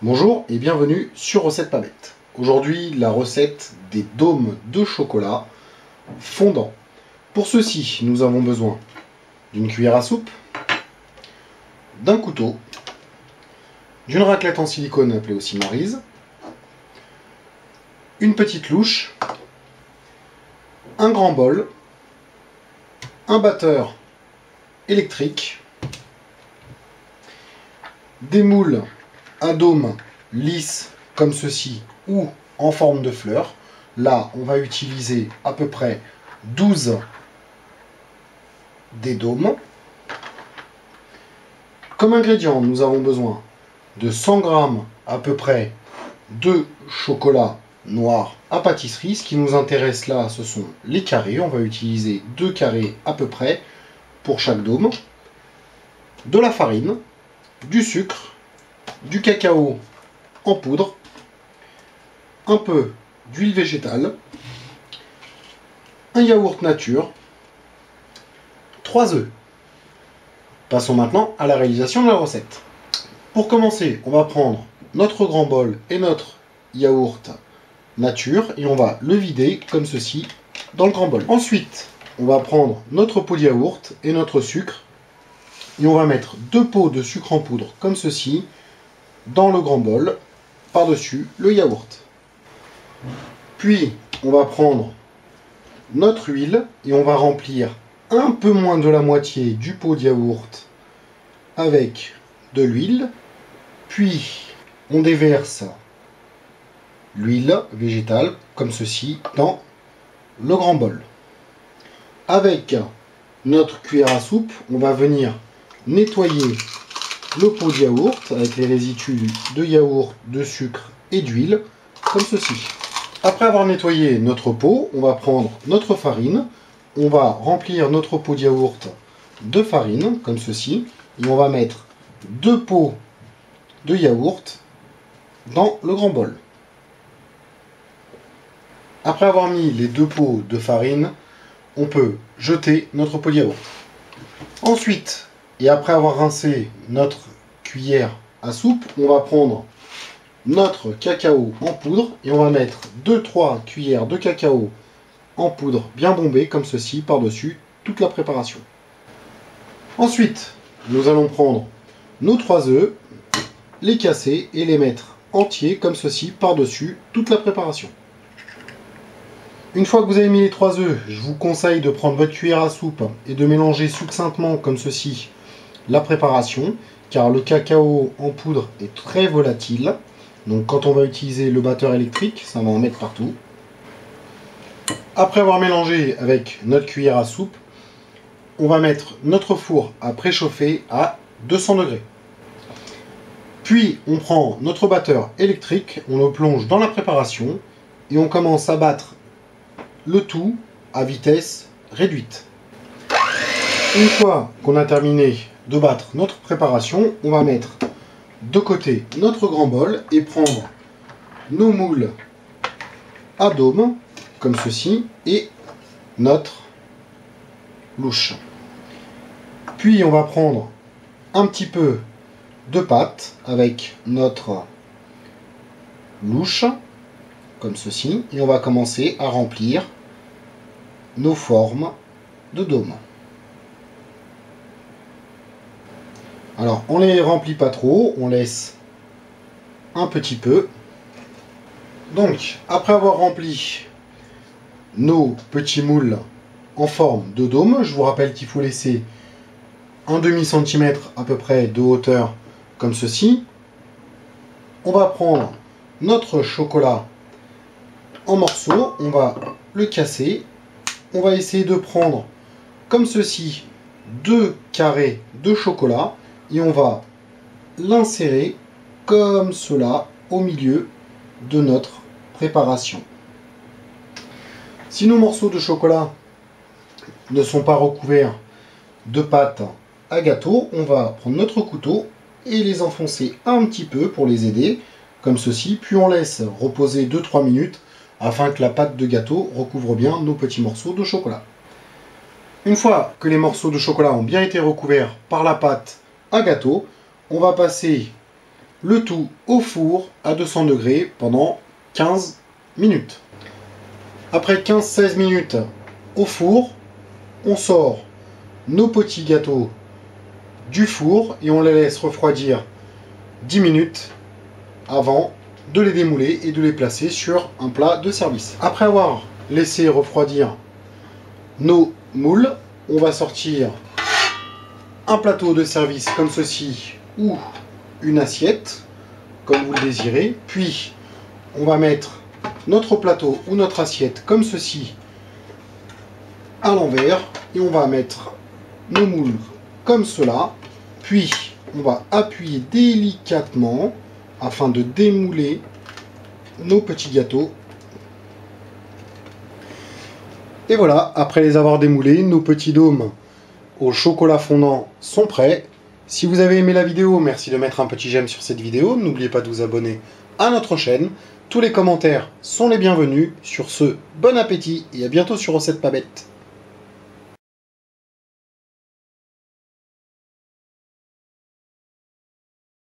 Bonjour et bienvenue sur Recette Pas Bête. Aujourd'hui, la recette des dômes de chocolat fondant. Pour ceci, nous avons besoin d'une cuillère à soupe, d'un couteau, d'une raclette en silicone appelée aussi maryse, une petite louche, un grand bol, un batteur électrique, des moules à dôme lisse comme ceci ou en forme de fleur. Là, on va utiliser à peu près 12 des dômes. Comme ingrédient, nous avons besoin de 100 g à peu près de chocolat noir à pâtisserie. Ce qui nous intéresse là, ce sont les carrés. On va utiliser 2 carrés à peu près pour chaque dôme. De la farine, du sucre, du cacao en poudre, un peu d'huile végétale, un yaourt nature, 3 œufs. Passons maintenant à la réalisation de la recette. Pour commencer, on va prendre notre grand bol et notre yaourt nature et on va le vider comme ceci dans le grand bol. Ensuite, on va prendre notre pot de yaourt et notre sucre et on va mettre 2 pots de sucre en poudre comme ceci dans le grand bol, par-dessus le yaourt. Puis, on va prendre notre huile et on va remplir un peu moins de la moitié du pot de yaourt avec de l'huile. Puis, on déverse l'huile végétale, comme ceci, dans le grand bol. Avec notre cuillère à soupe, on va venir nettoyer le pot de yaourt avec les résidus de yaourt, de sucre et d'huile, comme ceci. Après avoir nettoyé notre pot, on va prendre notre farine, on va remplir notre pot de yaourt de farine, comme ceci, et on va mettre 2 pots de yaourt dans le grand bol. Après avoir mis les 2 pots de farine, on peut jeter notre pot de yaourt. Ensuite, et après avoir rincé notre cuillère à soupe, on va prendre notre cacao en poudre et on va mettre 2-3 cuillères de cacao en poudre bien bombée comme ceci par-dessus toute la préparation. Ensuite, nous allons prendre nos 3 œufs, les casser et les mettre entiers comme ceci par-dessus toute la préparation. Une fois que vous avez mis les 3 œufs, je vous conseille de prendre votre cuillère à soupe et de mélanger succinctement comme ceci la préparation, car le cacao en poudre est très volatile. Donc quand on va utiliser le batteur électrique, ça va en mettre partout. Après avoir mélangé avec notre cuillère à soupe, on va mettre notre four à préchauffer à 200 degrés. Puis on prend notre batteur électrique, on le plonge dans la préparation et on commence à battre le tout à vitesse réduite. Une fois qu'on a terminé de battre notre préparation, on va mettre de côté notre grand bol et prendre nos moules à dôme, comme ceci, et notre louche. Puis on va prendre un petit peu de pâte avec notre louche, comme ceci, et on va commencer à remplir nos formes de dôme. Alors, on les remplit pas trop, on laisse un petit peu. Donc, après avoir rempli nos petits moules en forme de dôme, je vous rappelle qu'il faut laisser un demi-centimètre à peu près de hauteur, comme ceci. On va prendre notre chocolat en morceaux, on va le casser. On va essayer de prendre, comme ceci, 2 carrés de chocolat. Et on va l'insérer comme cela au milieu de notre préparation. Si nos morceaux de chocolat ne sont pas recouverts de pâte à gâteau, on va prendre notre couteau et les enfoncer un petit peu pour les aider, comme ceci. Puis on laisse reposer 2-3 minutes afin que la pâte de gâteau recouvre bien nos petits morceaux de chocolat. Une fois que les morceaux de chocolat ont bien été recouverts par la pâte à gâteau, on va passer Le tout au four à 200 degrés pendant 15 minutes. Après 15-16 minutes au four, on sort nos petits gâteaux du four et on les laisse refroidir 10 minutes avant de les démouler et de les placer sur un plat de service. Après avoir laissé refroidir nos moules, on va sortir un plateau de service comme ceci ou une assiette comme vous le désirez, puis on va mettre notre plateau ou notre assiette comme ceci à l'envers et on va mettre nos moules comme cela, puis on va appuyer délicatement afin de démouler nos petits gâteaux. Et voilà, après les avoir démoulés, nos petits dômes au chocolat fondant sont prêts. Si vous avez aimé la vidéo, merci de mettre un petit j'aime sur cette vidéo. N'oubliez pas de vous abonner à notre chaîne. Tous les commentaires sont les bienvenus. Sur ce, bon appétit et à bientôt sur Recette Pas Bête.